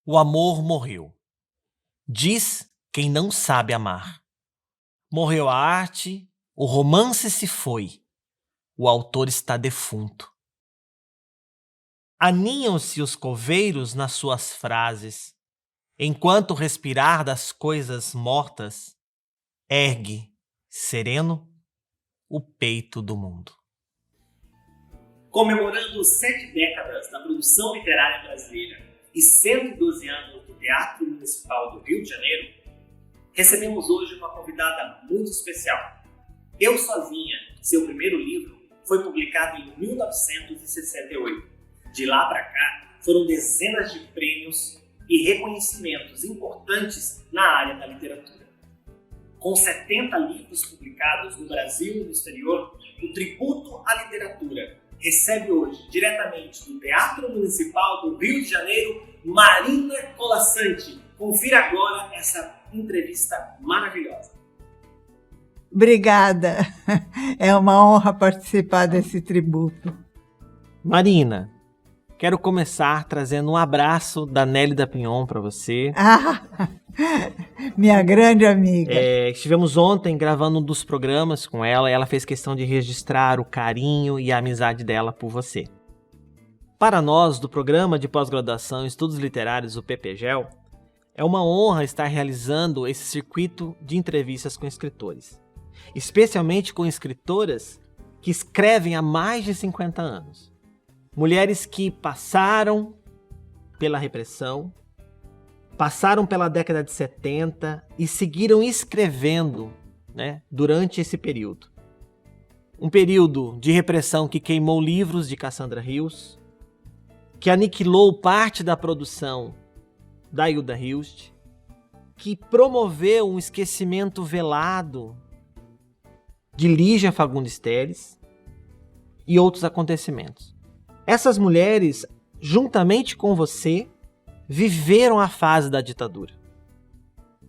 O amor morreu. Diz quem não sabe amar. Morreu a arte, o romance se foi. O autor está defunto. Aninham-se os coveiros nas suas frases, enquanto o respirar das coisas mortas ergue, sereno, o peito do mundo. Comemorando 7 décadas da produção literária brasileira e 112 anos do Teatro Municipal do Rio de Janeiro, recebemos hoje uma convidada muito especial. Eu Sozinha, seu primeiro livro, foi publicado em 1968. De lá para cá, foram dezenas de prêmios e reconhecimentos importantes na área da literatura. Com 70 livros publicados no Brasil e no exterior, o Tributo à Literatura recebe hoje, diretamente do Teatro Municipal do Rio de Janeiro, Marina Colasanti. Confira agora essa entrevista maravilhosa. Obrigada. É uma honra participar desse tributo. Marina, quero começar trazendo um abraço da Nélida Pinhon para você. Minha grande amiga. Estivemos ontem gravando um dos programas com ela e ela fez questão de registrar o carinho e a amizade dela por você. Para nós, do Programa de Pós-Graduação em Estudos Literários, o PPGEL, é uma honra estar realizando esse circuito de entrevistas com escritores, especialmente com escritoras que escrevem há mais de 50 anos. Mulheres que passaram pela repressão, passaram pela década de 70 e seguiram escrevendo, durante esse período. Um período de repressão que queimou livros de Cassandra Rios, que aniquilou parte da produção da Hilda Hilst, que promoveu um esquecimento velado de Lígia Fagundes Telles e outros acontecimentos. Essas mulheres, juntamente com você, viveram a fase da ditadura.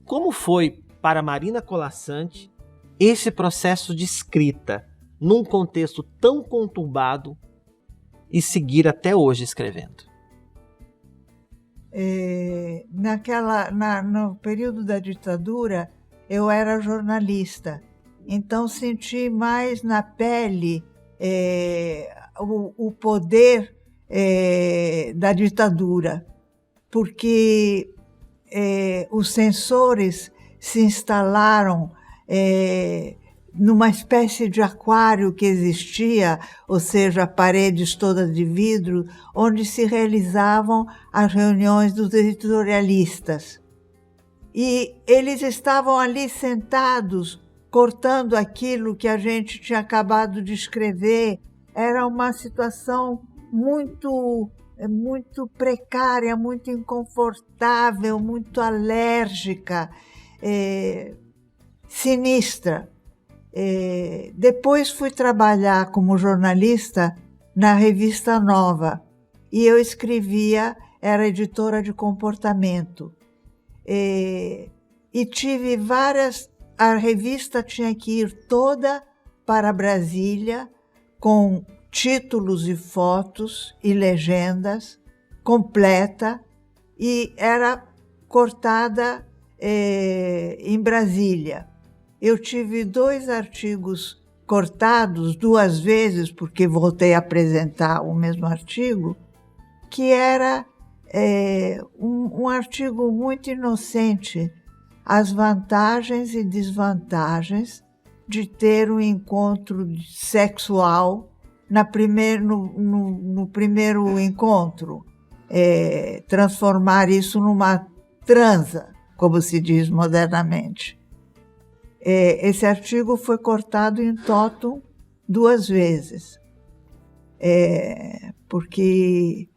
Como foi para Marina Colasanti esse processo de escrita num contexto tão conturbado e seguir até hoje escrevendo? No período da ditadura, eu era jornalista, então senti mais na pele o poder da ditadura, porque os censores se instalaram numa espécie de aquário que existia, ou seja, paredes todas de vidro, onde se realizavam as reuniões dos editorialistas. E eles estavam ali sentados, cortando aquilo que a gente tinha acabado de escrever. Era uma situação muito precária, muito inconfortável, muito alérgica, sinistra. Depois fui trabalhar como jornalista na Revista Nova e eu escrevia, era editora de comportamento. E tive a revista tinha que ir toda para Brasília com títulos e fotos e legendas, completa, e era cortada em Brasília. Eu tive 2 artigos cortados 2 vezes, porque voltei a apresentar o mesmo artigo, que era um artigo muito inocente, as vantagens e desvantagens de ter um encontro sexual no primeiro encontro, transformar isso numa transa, como se diz modernamente. Esse artigo foi cortado em totum 2 vezes, porque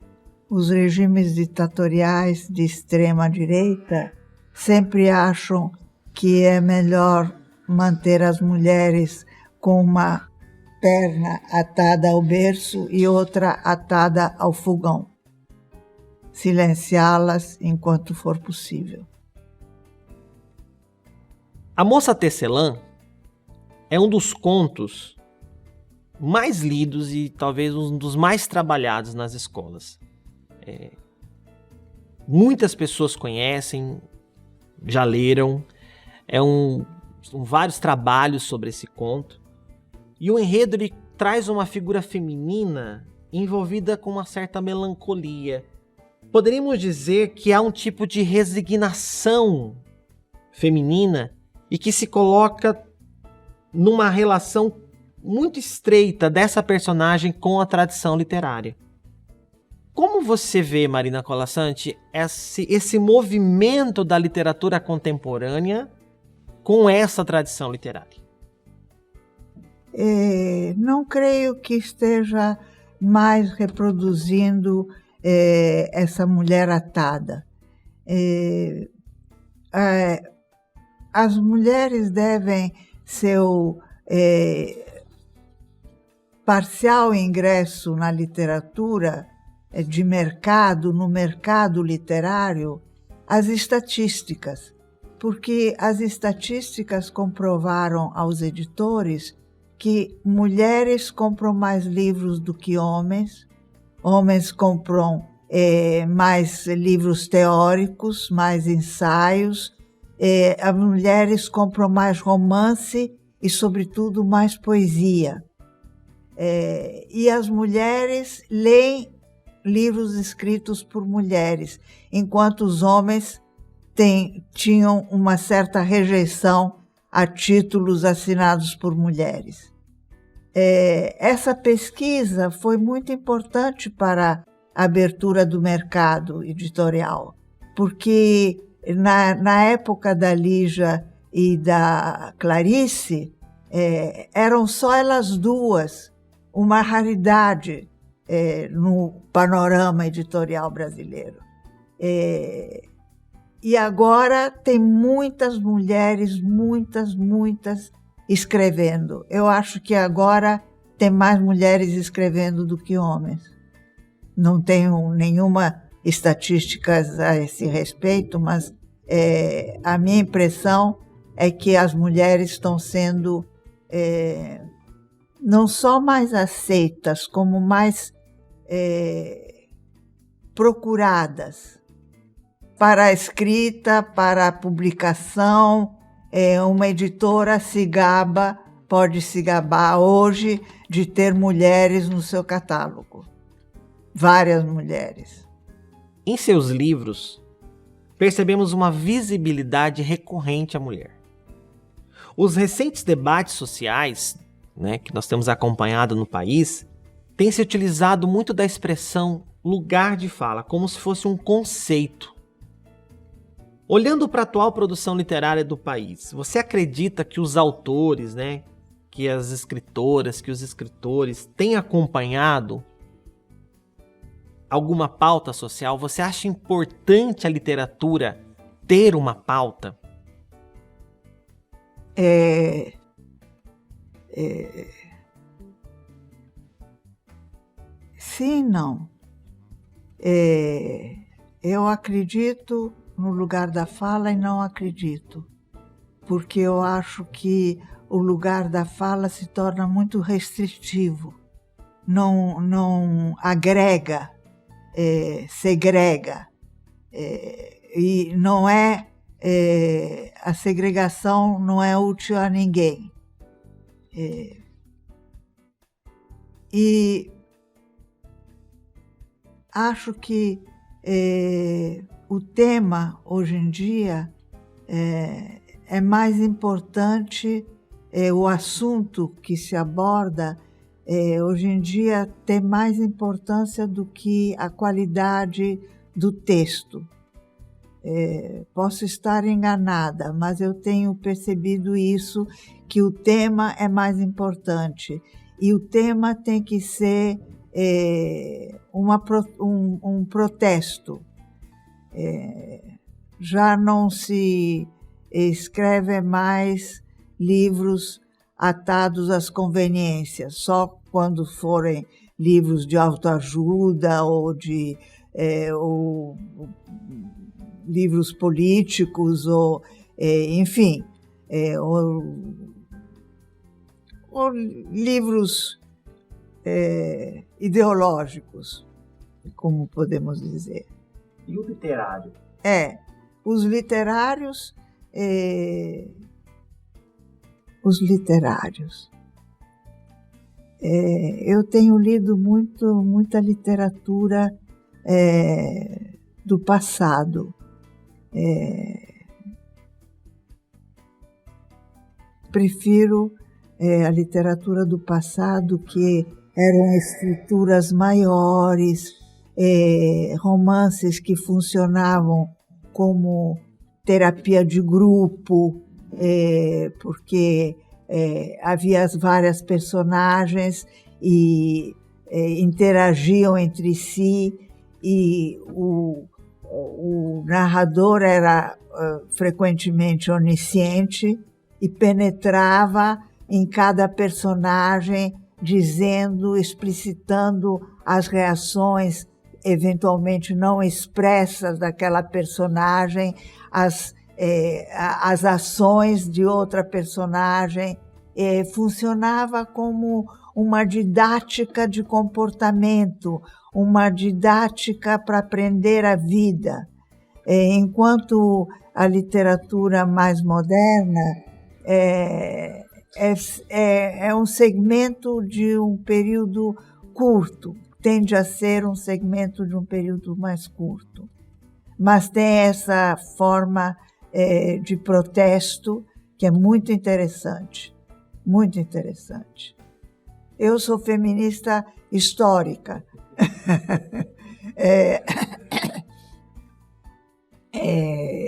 os regimes ditatoriais de extrema-direita sempre acham que é melhor manter as mulheres com uma perna atada ao berço e outra atada ao fogão, silenciá-las enquanto for possível. A Moça Tecelã é um dos contos mais lidos e talvez um dos mais trabalhados nas escolas. Muitas pessoas conhecem, já leram, são vários trabalhos sobre esse conto. E o enredo ele traz uma figura feminina envolvida com uma certa melancolia. Poderíamos dizer que há um tipo de resignação feminina e que se coloca numa relação muito estreita dessa personagem com a tradição literária. Como você vê, Marina Colasanti, esse movimento da literatura contemporânea com essa tradição literária? Não creio que esteja mais reproduzindo essa mulher atada. As mulheres devem seu parcial ingresso na literatura de mercado, no mercado literário, às estatísticas, porque as estatísticas comprovaram aos editores que mulheres compram mais livros do que homens, homens compram mais livros teóricos, mais ensaios, as mulheres compram mais romance e, sobretudo, mais poesia. E as mulheres leem livros escritos por mulheres, enquanto os homens tinham uma certa rejeição a títulos assinados por mulheres. Essa pesquisa foi muito importante para a abertura do mercado editorial, porque na época da Lígia e da Clarice, eram só elas duas, uma raridade no panorama editorial brasileiro. E agora tem muitas mulheres, muitas escrevendo. Eu acho que agora tem mais mulheres escrevendo do que homens. Não tenho nenhuma estatística a esse respeito, mas a minha impressão é que as mulheres estão sendo não só mais aceitas, como mais procuradas para a escrita, para a publicação. Uma editora pode se gabar hoje de ter mulheres no seu catálogo. Várias mulheres. Em seus livros, percebemos uma visibilidade recorrente à mulher. Os recentes debates sociais, que nós temos acompanhado no país, têm se utilizado muito da expressão lugar de fala, como se fosse um conceito. Olhando para a atual produção literária do país, você acredita que os autores, que as escritoras, que os escritores têm acompanhado alguma pauta social? Você acha importante a literatura ter uma pauta? Sim, não. Eu acredito no lugar da fala e não acredito, porque eu acho que o lugar da fala se torna muito restritivo, não agrega, segrega, e não a segregação não é útil a ninguém. E acho que o tema, hoje em dia, é mais importante, o assunto que se aborda, hoje em dia, tem mais importância do que a qualidade do texto. Posso estar enganada, mas eu tenho percebido isso, que o tema é mais importante. E o tema tem que ser um protesto. Já não se escreve mais livros atados às conveniências, só quando forem livros de autoajuda ou livros políticos, enfim, ou livros ideológicos, como podemos dizer. E o literário? Os literários... Eu tenho lido muita literatura do passado. Prefiro a literatura do passado, que eram escrituras maiores, romances que funcionavam como terapia de grupo, porque havia as várias personagens e interagiam entre si, e o narrador era frequentemente onisciente e penetrava em cada personagem, dizendo, explicitando as reações eventualmente não expressas daquela personagem, as ações de outra personagem. Funcionava como uma didática de comportamento, uma didática para aprender a vida. Enquanto a literatura mais moderna é um segmento de um período curto, tende a ser um segmento de um período mais curto, mas tem essa forma de protesto que é muito interessante, muito interessante. Eu sou feminista histórica.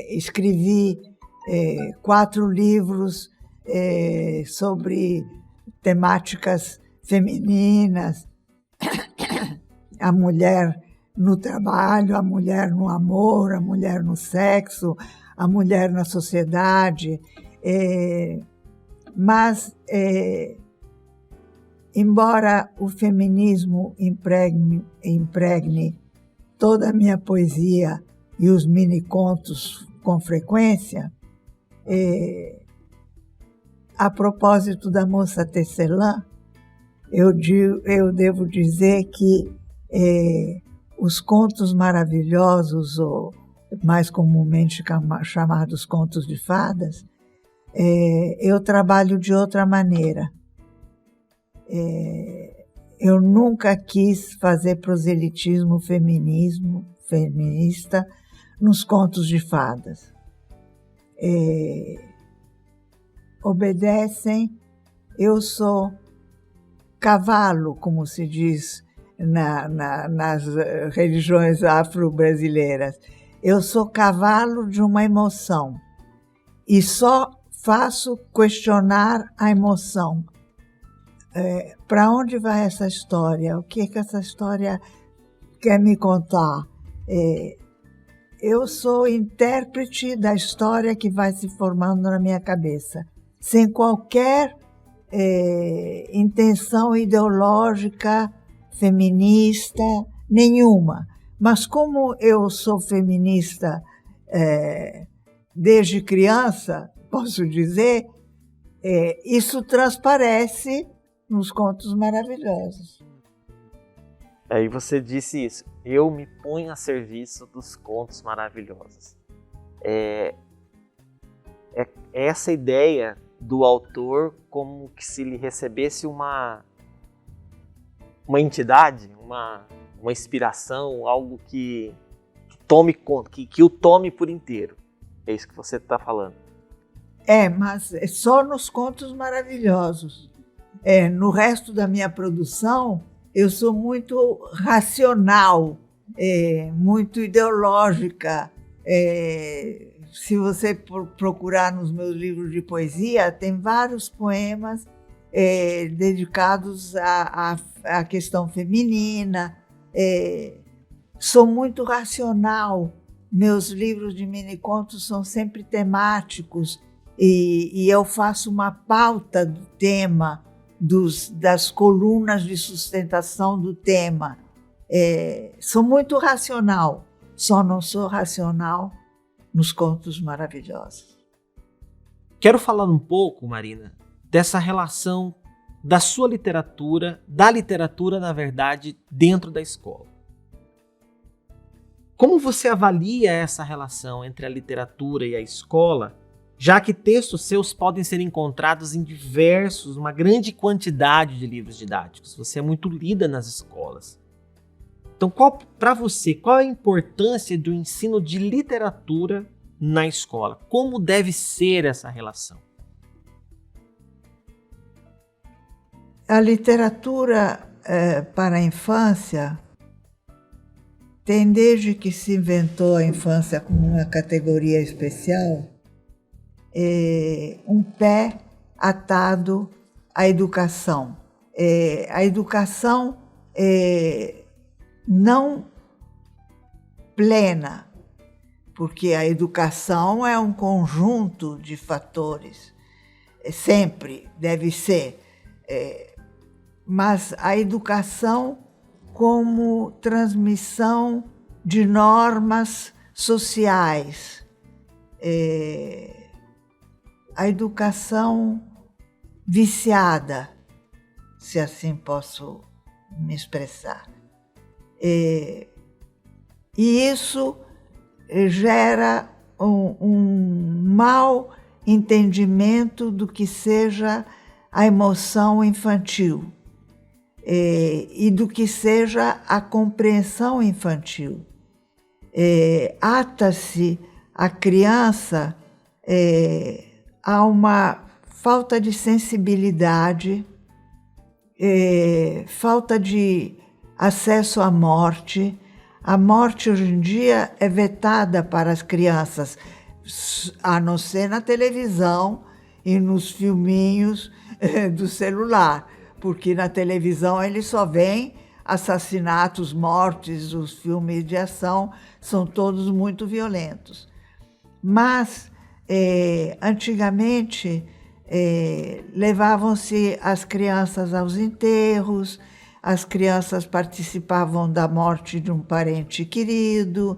Escrevi 4 livros sobre temáticas femininas, a mulher no trabalho, a mulher no amor, a mulher no sexo, a mulher na sociedade. Mas, embora o feminismo impregne toda a minha poesia e os mini-contos com frequência, a propósito da moça Tecelã, eu devo dizer que os contos maravilhosos, ou mais comumente chamados contos de fadas, eu trabalho de outra maneira. Eu nunca quis fazer proselitismo feminista nos contos de fadas. Obedecem, eu sou cavalo, como se diz nas religiões afro-brasileiras. Eu sou cavalo de uma emoção e só faço questionar a emoção. Para onde vai essa história? O que essa história quer me contar? Eu sou intérprete da história que vai se formando na minha cabeça, sem qualquer intenção ideológica, feminista, nenhuma. Mas como eu sou feminista desde criança, posso dizer, isso transparece nos contos maravilhosos. Aí você disse isso, eu me ponho a serviço dos contos maravilhosos. Essa ideia do autor como que se lhe recebesse uma entidade, uma inspiração, algo que tome conta, que o tome por inteiro. É isso que você está falando. Mas é só nos contos maravilhosos. No resto da minha produção, eu sou muito racional, muito ideológica. Se você procurar nos meus livros de poesia, tem vários poemas dedicados à questão feminina. Sou muito racional. Meus livros de mini-contos são sempre temáticos e eu faço uma pauta do tema, das colunas de sustentação do tema. Sou muito racional, só não sou racional nos contos maravilhosos. Quero falar um pouco, Marina, dessa relação da sua literatura, da literatura, na verdade, dentro da escola. Como você avalia essa relação entre a literatura e a escola, já que textos seus podem ser encontrados em uma grande quantidade de livros didáticos? Você é muito lida nas escolas. Então, para você, qual a importância do ensino de literatura na escola? Como deve ser essa relação? A literatura para a infância tem, desde que se inventou a infância como uma categoria especial, um pé atado à educação. A educação não plena, porque a educação é um conjunto de fatores, sempre deve ser, mas a educação como transmissão de normas sociais, a educação viciada, se assim posso me expressar. E isso gera um mau entendimento do que seja a emoção infantil e do que seja a compreensão infantil. Ata-se a criança a uma falta de sensibilidade, falta de acesso à morte. A morte hoje em dia é vetada para as crianças, a não ser na televisão e nos filminhos do celular, porque na televisão eles só veem assassinatos, mortes, os filmes de ação são todos muito violentos. Mas, antigamente, levavam-se as crianças aos enterros, as crianças participavam da morte de um parente querido,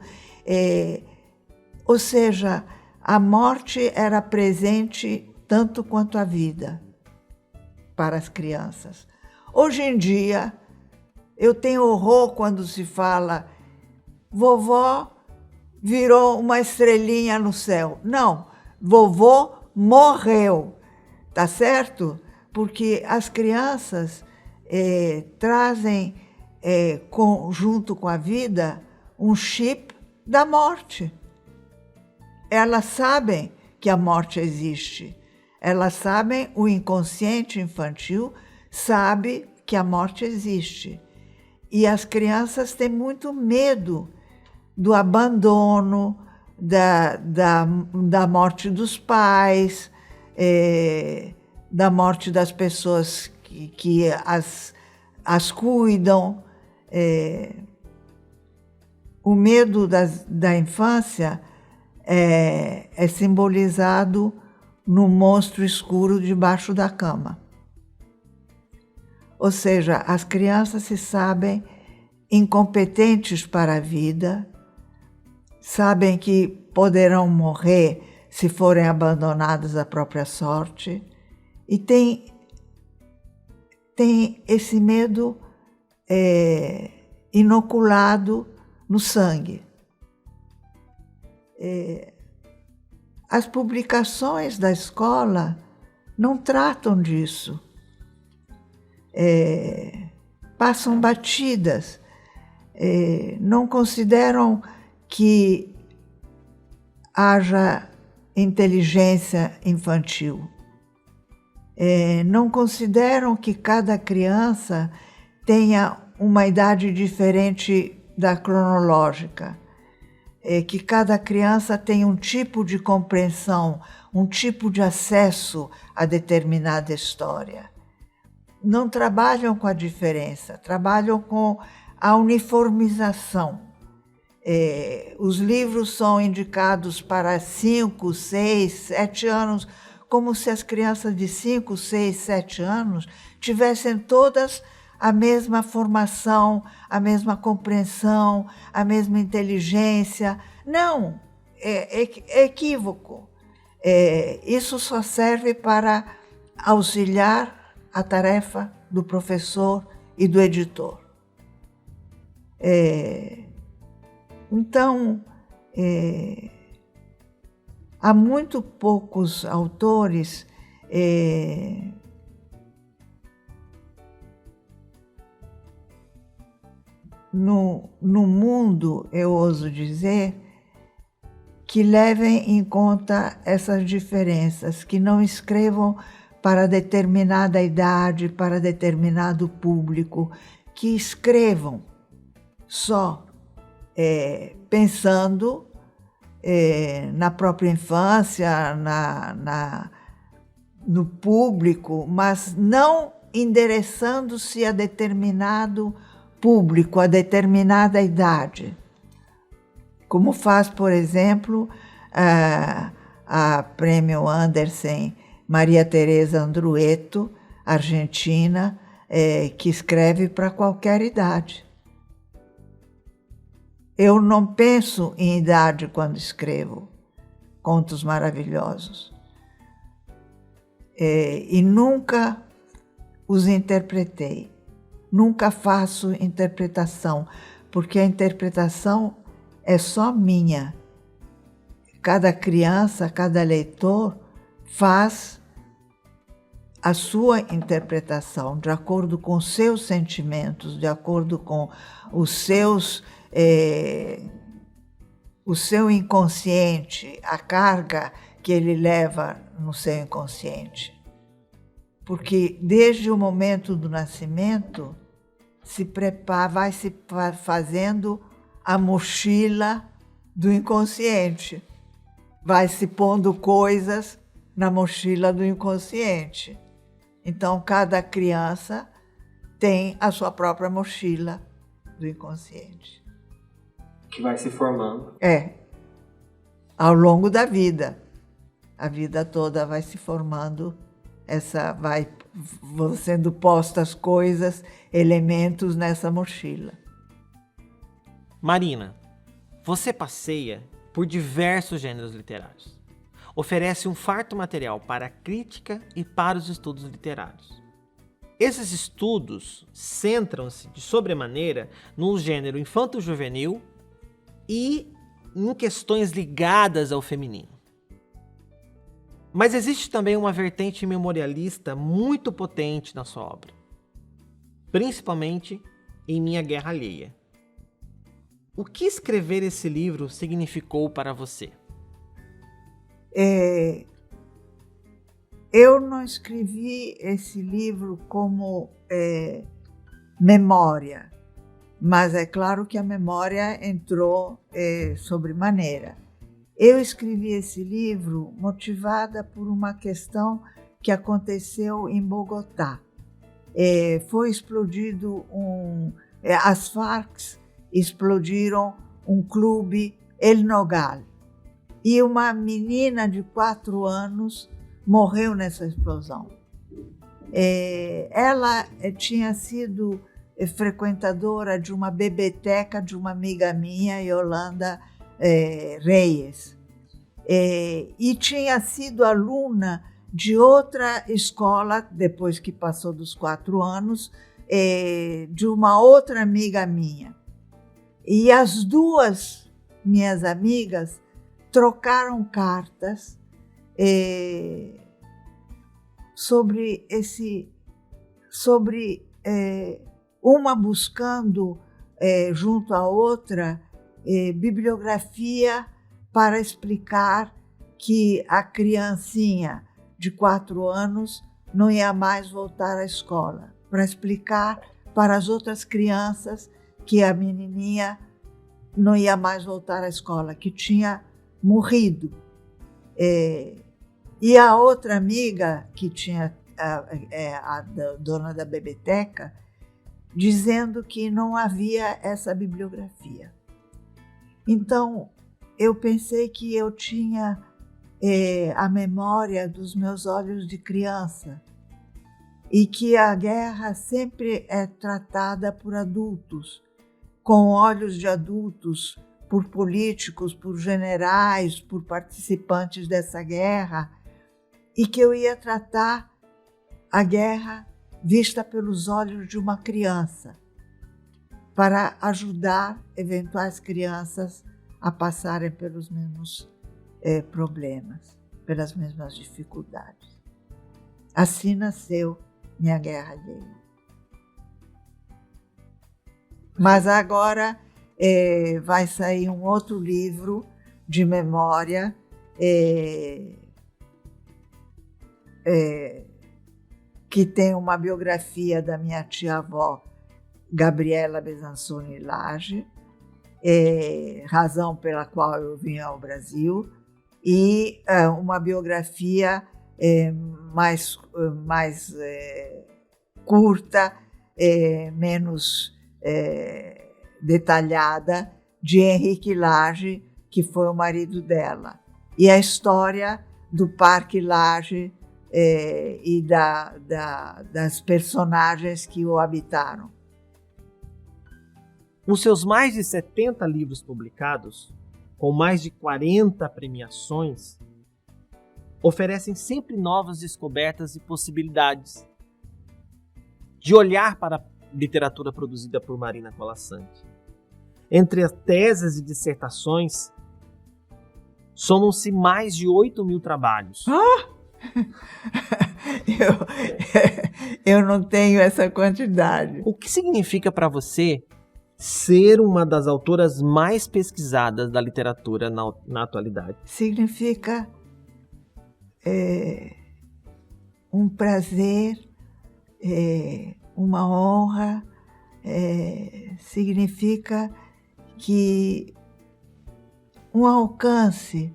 ou seja, a morte era presente tanto quanto a vida para as crianças. Hoje em dia, eu tenho horror quando se fala vovó virou uma estrelinha no céu. Não, vovô morreu, tá certo? Porque as crianças trazem junto com a vida um chip da morte. Elas sabem que a morte existe. Elas sabem, o inconsciente infantil sabe que a morte existe. E as crianças têm muito medo do abandono, da morte dos pais, da morte das pessoas que as cuidam. O medo da infância é simbolizado no monstro escuro debaixo da cama. Ou seja, as crianças se sabem incompetentes para a vida, sabem que poderão morrer se forem abandonadas à própria sorte, e tem esse medo inoculado no sangue. As publicações da escola não tratam disso, passam batidas, não consideram que haja inteligência infantil, não consideram que cada criança tenha uma idade diferente da cronológica, que cada criança tem um tipo de compreensão, um tipo de acesso a determinada história. Não trabalham com a diferença, trabalham com a uniformização. Os livros são indicados para 5, 6, 7 anos, como se as crianças de 5, 6, 7 anos tivessem todas a mesma formação, a mesma compreensão, a mesma inteligência. Não, é equívoco. Isso só serve para auxiliar a tarefa do professor e do editor. Então, há muito poucos autores no mundo, eu ouso dizer, que levem em conta essas diferenças, que não escrevam para determinada idade, para determinado público, que escrevam só pensando na própria infância, no público, mas não endereçando-se a determinado público, a determinada idade. Como faz, por exemplo, a Prêmio Andersen Maria Teresa Andrueto, argentina, que escreve para qualquer idade. Eu não penso em idade quando escrevo contos maravilhosos. E nunca os interpretei. Nunca faço interpretação, porque a interpretação é só minha. Cada criança, cada leitor faz a sua interpretação de acordo com os seus sentimentos, de acordo com o seu inconsciente, a carga que ele leva no seu inconsciente. Porque desde o momento do nascimento vai se fazendo a mochila do inconsciente, vai se pondo coisas na mochila do inconsciente. Então, cada criança tem a sua própria mochila do inconsciente. Que vai se formando. Ao longo da vida. A vida toda vai se formando, vão sendo postas coisas, elementos nessa mochila. Marina, você passeia por diversos gêneros literários. Oferece um farto material para a crítica e para os estudos literários. Esses estudos centram-se de sobremaneira no gênero infanto-juvenil e em questões ligadas ao feminino. Mas existe também uma vertente memorialista muito potente na sua obra, principalmente em Minha Guerra Alheia. O que escrever esse livro significou para você? Eu não escrevi esse livro como memória, mas é claro que a memória entrou sobremaneira. Eu escrevi esse livro motivada por uma questão que aconteceu em Bogotá. Foi explodido as Farc explodiram um clube El Nogal e uma menina de 4 anos morreu nessa explosão. Ela tinha sido frequentadora de uma biblioteca de uma amiga minha, Yolanda Reyes, e tinha sido aluna de outra escola, depois que passou dos 4 anos, de uma outra amiga minha. E as duas minhas amigas trocaram cartas sobre uma buscando junto à outra bibliografia para explicar que a criancinha de 4 anos não ia mais voltar à escola, para explicar para as outras crianças que a menininha não ia mais voltar à escola, que tinha morrido. E a outra amiga, que tinha a dona da biblioteca, dizendo que não havia essa bibliografia. Então, eu pensei que eu tinha a memória dos meus olhos de criança e que a guerra sempre é tratada por adultos, com olhos de adultos, por políticos, por generais, por participantes dessa guerra, e que eu ia tratar a guerra vista pelos olhos de uma criança. para ajudar eventuais crianças a passarem pelos mesmos problemas, pelas mesmas dificuldades. Assim nasceu Minha Guerra Alheia. Mas agora vai sair um outro livro de memória que tem uma biografia da minha tia-avó, Gabriela Besançoni Lage, razão pela qual eu vim ao Brasil, e uma biografia mais curta, menos detalhada, de Henrique Lage, que foi o marido dela. E a história do Parque Lage e das personagens que o habitaram. Os seus mais de 70 livros publicados, com mais de 40 premiações, oferecem sempre novas descobertas e possibilidades de olhar para a literatura produzida por Marina Colasanti. Entre as teses e dissertações, somam-se mais de 8.000 trabalhos. Eu não tenho essa quantidade. O que significa para você ser uma das autoras mais pesquisadas da literatura na atualidade? Significa um prazer, uma honra, significa que um alcance,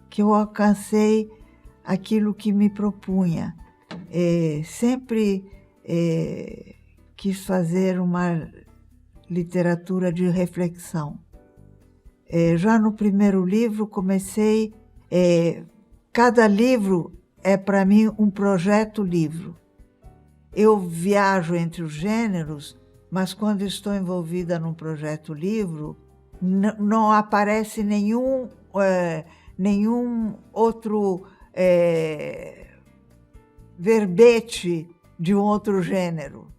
que eu alcancei aquilo que me propunha. Sempre quis fazer uma literatura de reflexão. Já no primeiro livro comecei, cada livro é para mim um projeto livro. Eu viajo entre os gêneros, mas quando estou envolvida num projeto livro, não aparece nenhum outro verbete de um outro gênero.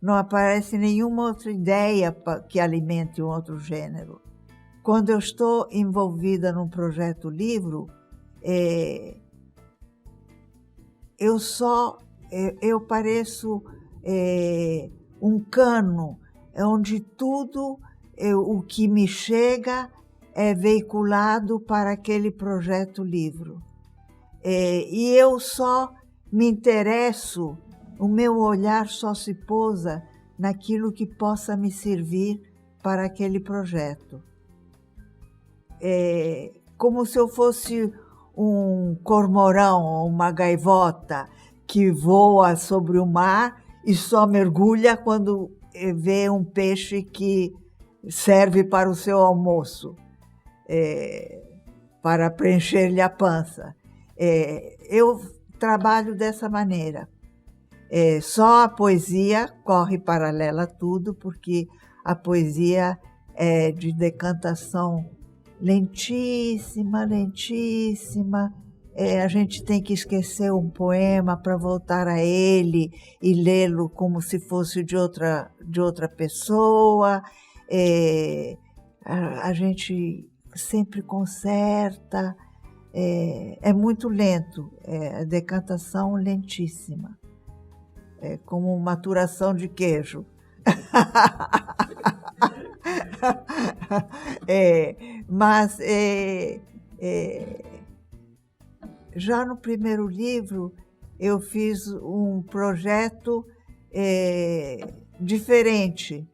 Não aparece nenhuma outra ideia que alimente um outro gênero. Quando eu estou envolvida num projeto livro, eu pareço um cano, onde tudo o que me chega é veiculado para aquele projeto livro. E eu só me interesso, o meu olhar só se pousa naquilo que possa me servir para aquele projeto. Como se eu fosse um cormorão ou uma gaivota que voa sobre o mar e só mergulha quando vê um peixe que serve para o seu almoço, para preencher-lhe a pança. Eu trabalho dessa maneira. Só a poesia corre paralela a tudo, porque a poesia é de decantação lentíssima, lentíssima. A gente tem que esquecer um poema para voltar a ele e lê-lo como se fosse de outra pessoa. A gente sempre conserta. É muito lento, a decantação lentíssima. É como maturação de queijo. Mas já no primeiro livro eu fiz um projeto diferente,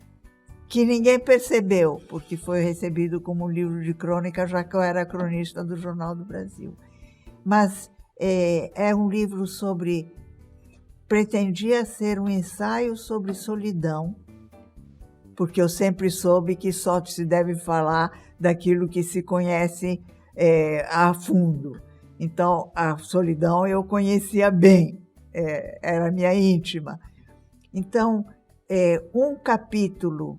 que ninguém percebeu, porque foi recebido como um livro de crônica, já que eu era cronista do Jornal do Brasil. Mas é um livro pretendia ser um ensaio sobre solidão, porque eu sempre soube que só se deve falar daquilo que se conhece a fundo. Então, a solidão eu conhecia bem, era minha íntima. Então, um capítulo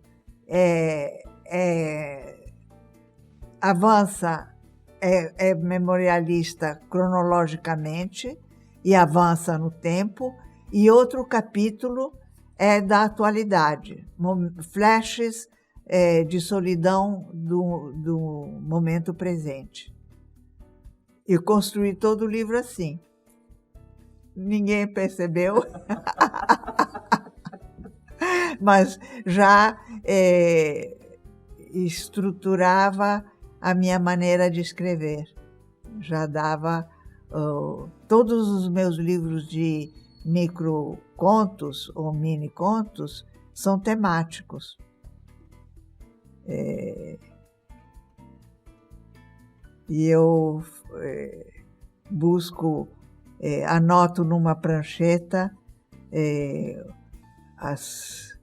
avança, é memorialista cronologicamente e avança no tempo, e outro capítulo é da atualidade, flashes de solidão do momento presente. E construí todo o livro assim. Ninguém percebeu, mas já estruturava a minha maneira de escrever. Já dava... todos os meus livros de microcontos ou mini-contos são temáticos. E eu busco, anoto numa prancheta as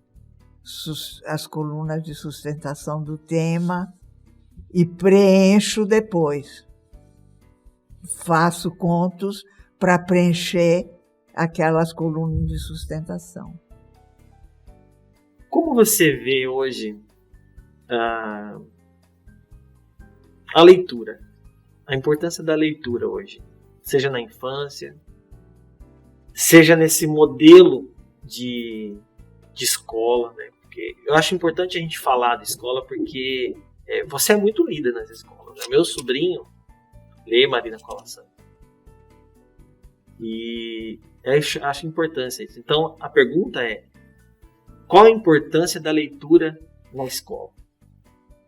colunas de sustentação do tema e preencho depois. Faço contos para preencher aquelas colunas de sustentação. Como você vê hoje a leitura, a importância da leitura hoje, seja na infância, seja nesse modelo de escola, né? Porque eu acho importante a gente falar da escola porque você é muito lida nas escolas, né? Meu sobrinho lê Marina Colaçan. E eu acho importância isso. Então a pergunta é: qual a importância da leitura na escola?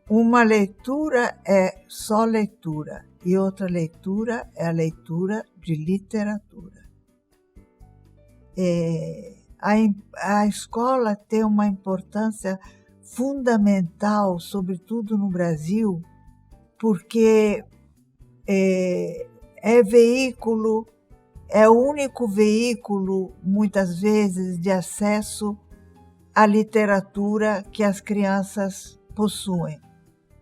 Uma leitura é só leitura e outra leitura é a leitura de literatura. A escola tem uma importância fundamental, sobretudo no Brasil, porque é o único veículo, muitas vezes, de acesso à literatura que as crianças possuem.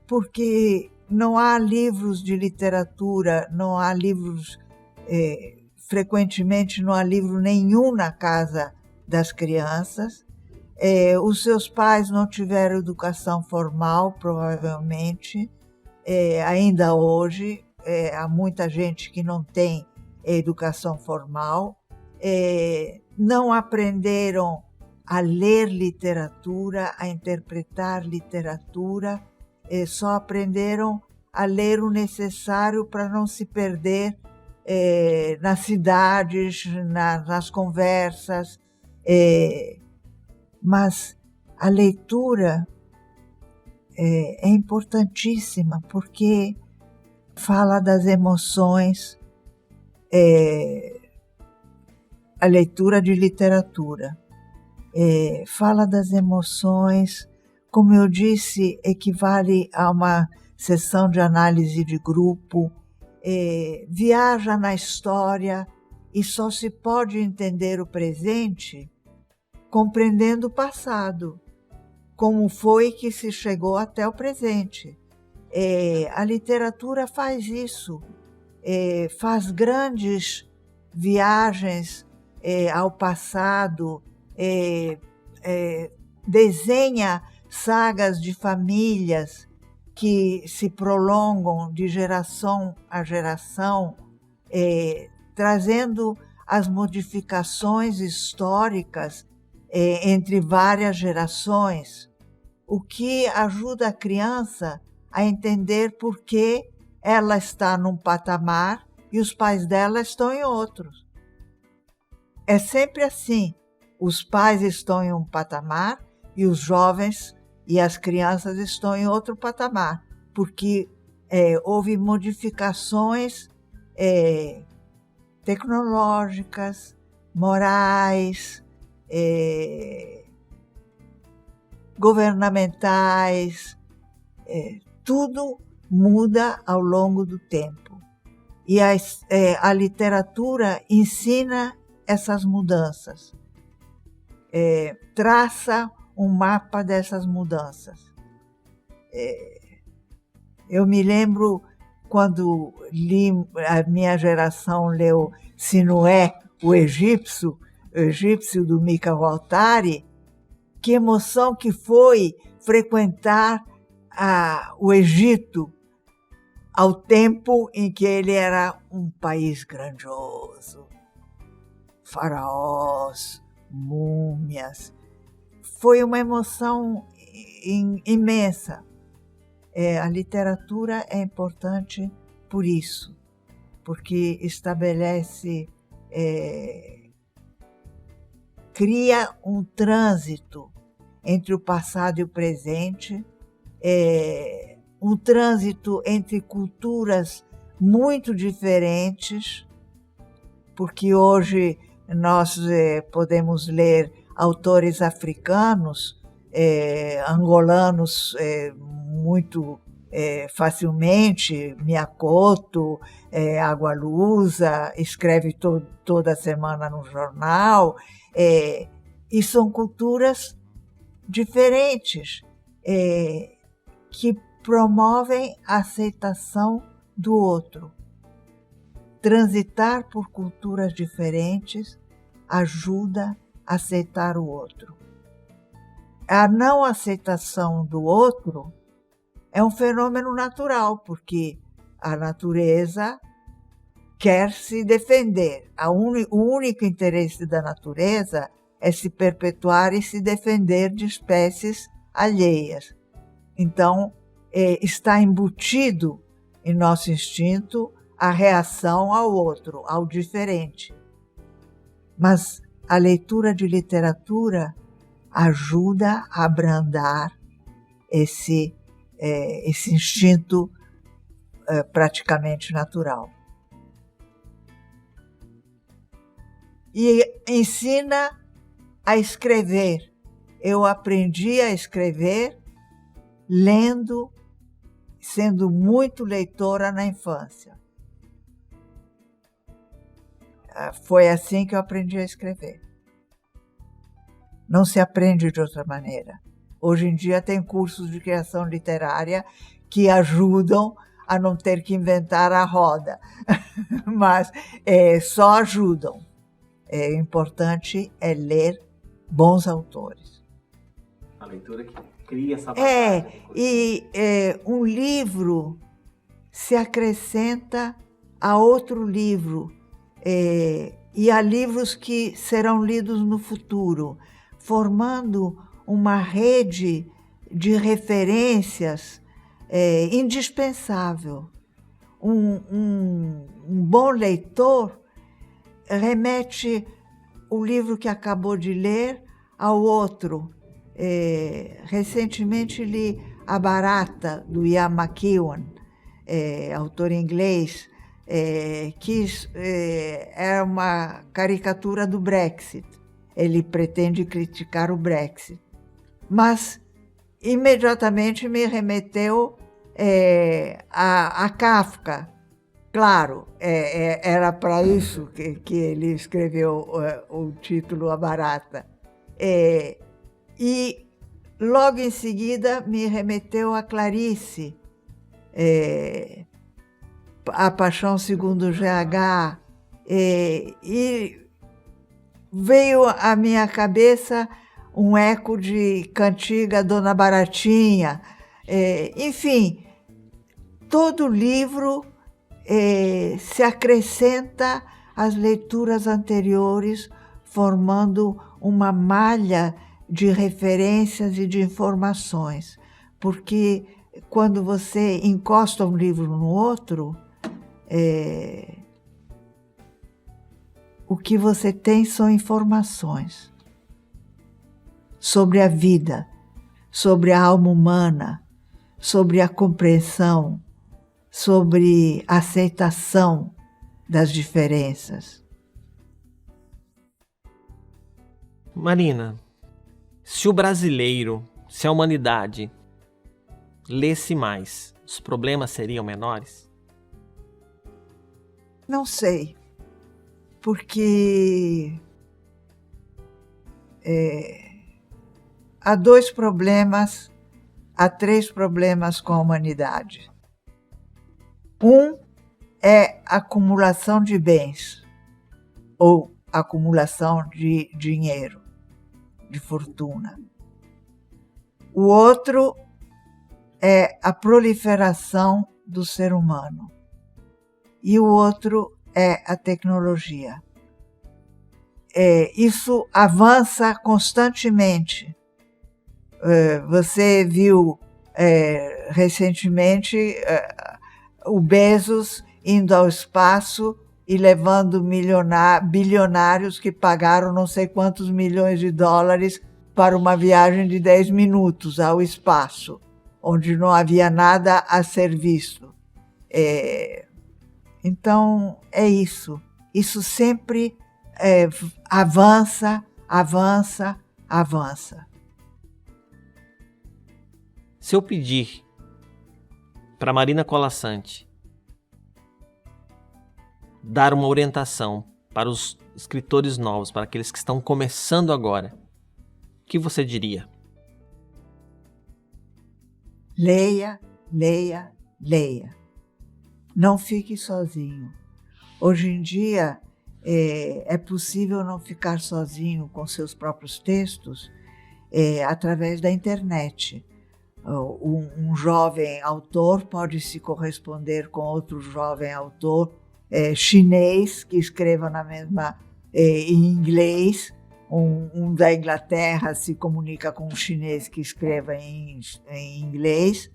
Porque não há livros de literatura, não há livros, frequentemente não há livro nenhum na casa das crianças. Os seus pais não tiveram educação formal, provavelmente, ainda hoje. Há muita gente que não tem educação formal, não aprenderam a ler literatura, a interpretar literatura, só aprenderam a ler o necessário para não se perder nas cidades, nas conversas. Mas a leitura é importantíssima porque fala das emoções, a leitura de literatura fala das emoções, como eu disse, equivale a uma sessão de análise de grupo, viaja na história e só se pode entender o presente compreendendo o passado, como foi que se chegou até o presente. A literatura faz isso, faz grandes viagens ao passado, desenha sagas de famílias que se prolongam de geração a geração, trazendo as modificações históricas entre várias gerações, o que ajuda a criança a entender por que ela está num patamar e os pais dela estão em outros. É sempre assim. Os pais estão em um patamar e os jovens e as crianças estão em outro patamar, porque houve modificações tecnológicas, morais, governamentais, tudo muda ao longo do tempo. E a literatura ensina essas mudanças, traça um mapa dessas mudanças. Eu me lembro quando a minha geração leu Sinué, o egípcio do Mika Waltari, que emoção que foi frequentar o Egito ao tempo em que ele era um país grandioso, faraós, múmias, foi uma emoção imensa. A literatura é importante por isso, porque estabelece, cria um trânsito entre o passado e o presente, um trânsito entre culturas muito diferentes, porque hoje nós podemos ler autores africanos, angolanos muito facilmente, Miyakoto, Agualusa, escreve toda semana no jornal, e são culturas diferentes, que promovem a aceitação do outro. Transitar por culturas diferentes ajuda a aceitar o outro. A não aceitação do outro é um fenômeno natural, porque a natureza quer se defender. O único interesse da natureza é se perpetuar e se defender de espécies alheias. Então, está embutido em nosso instinto a reação ao outro, ao diferente. Mas a leitura de literatura ajuda a abrandar esse instinto praticamente natural. E ensina a escrever. Eu aprendi a escrever lendo, sendo muito leitora na infância. Foi assim que eu aprendi a escrever. Não se aprende de outra maneira. Hoje em dia tem cursos de criação literária que ajudam a não ter que inventar a roda, mas só ajudam. O importante é ler bons autores. A leitura que cria essa bagagem. Um livro se acrescenta a outro livro, e há livros que serão lidos no futuro, formando uma rede de referências indispensável. Um bom leitor remete o livro que acabou de ler ao outro. Recentemente li A Barata, do Ian McEwan, autor inglês, que é uma caricatura do Brexit. Ele pretende criticar o Brexit. Mas imediatamente me remeteu a Kafka. Claro, era para isso que ele escreveu o título A Barata. E logo em seguida me remeteu a Clarice, A Paixão Segundo GH, e veio à minha cabeça um eco de Cantiga Dona Baratinha. Enfim, todo livro se acrescenta às leituras anteriores, formando uma malha de referências e de informações. Porque quando você encosta um livro no outro, o que você tem são informações sobre a vida, sobre a alma humana, sobre a compreensão, sobre a aceitação das diferenças. Marina, se o brasileiro, se a humanidade lesse mais, os problemas seriam menores? Não sei, porque há três problemas com a humanidade. Um é a acumulação de bens, ou acumulação de dinheiro, de fortuna. O outro é a proliferação do ser humano. E o outro é a tecnologia. Isso avança constantemente. Você viu recentemente o Bezos indo ao espaço e levando bilionários que pagaram não sei quantos milhões de dólares para uma viagem de 10 minutos ao espaço, onde não havia nada a ser visto. Então, é isso. Isso sempre avança, avança, avança. Se eu pedir para Marina Colasanti dar uma orientação para os escritores novos, para aqueles que estão começando agora, o que você diria? Leia, leia, leia. Não fique sozinho. Hoje em dia é possível não ficar sozinho com seus próprios textos através da internet. Um jovem autor pode se corresponder com outro jovem autor chinês que escreva em inglês. Um da Inglaterra se comunica com um chinês que escreva em inglês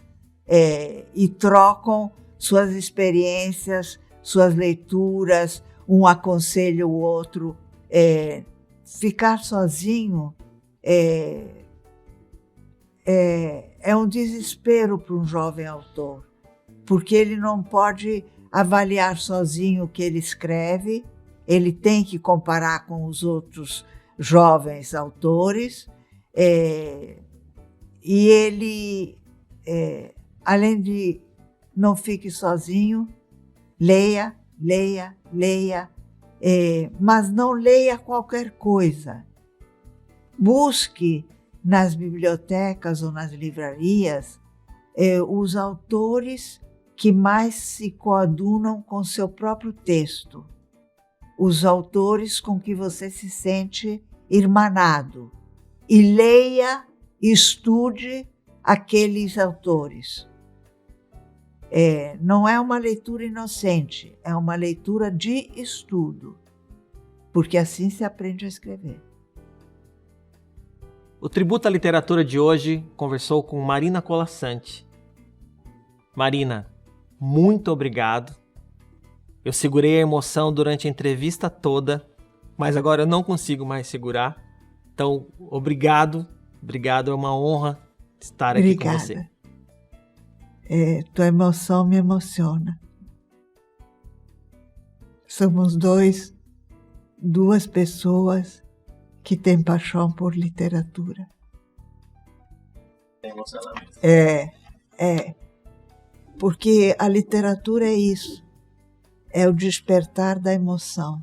e trocam suas experiências, suas leituras, um aconselha o outro. Ficar sozinho é um desespero para um jovem autor, porque ele não pode avaliar sozinho o que ele escreve, ele tem que comparar com os outros jovens autores, e ele, além de não fique sozinho, leia, leia, leia, mas não leia qualquer coisa. Busque nas bibliotecas ou nas livrarias os autores que mais se coadunam com seu próprio texto, os autores com que você se sente irmanado, e leia, estude aqueles autores. Não é uma leitura inocente, é uma leitura de estudo, porque assim se aprende a escrever. O Tributo à Literatura de hoje conversou com Marina Colasanti. Marina, muito obrigado. Eu segurei a emoção durante a entrevista toda, mas agora eu não consigo mais segurar. Então, obrigado. Obrigado, é uma honra estar aqui com você. Tua emoção me emociona. Somos duas pessoas que têm paixão por literatura. É emocionante. Porque a literatura é isso, é o despertar da emoção.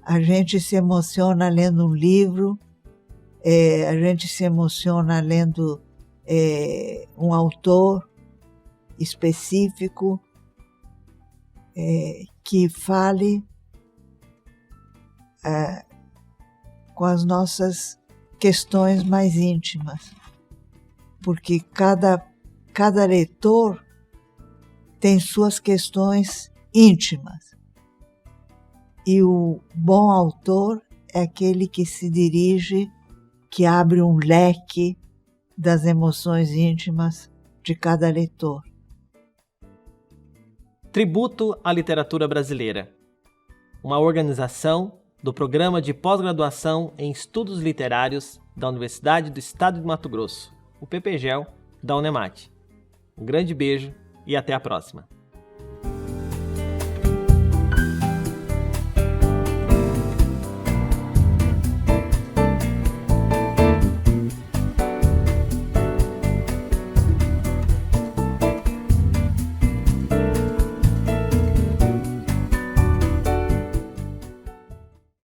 A gente se emociona lendo um livro, a gente se emociona lendo um autor específico que fale com as nossas questões mais íntimas, porque cada leitor tem suas questões íntimas, e o bom autor é aquele que se dirige, que abre um leque das emoções íntimas de cada leitor. Tributo à Literatura Brasileira, uma organização do Programa de Pós-Graduação em Estudos Literários da Universidade do Estado de Mato Grosso, o PPGEL da Unemate. Um grande beijo e até a próxima.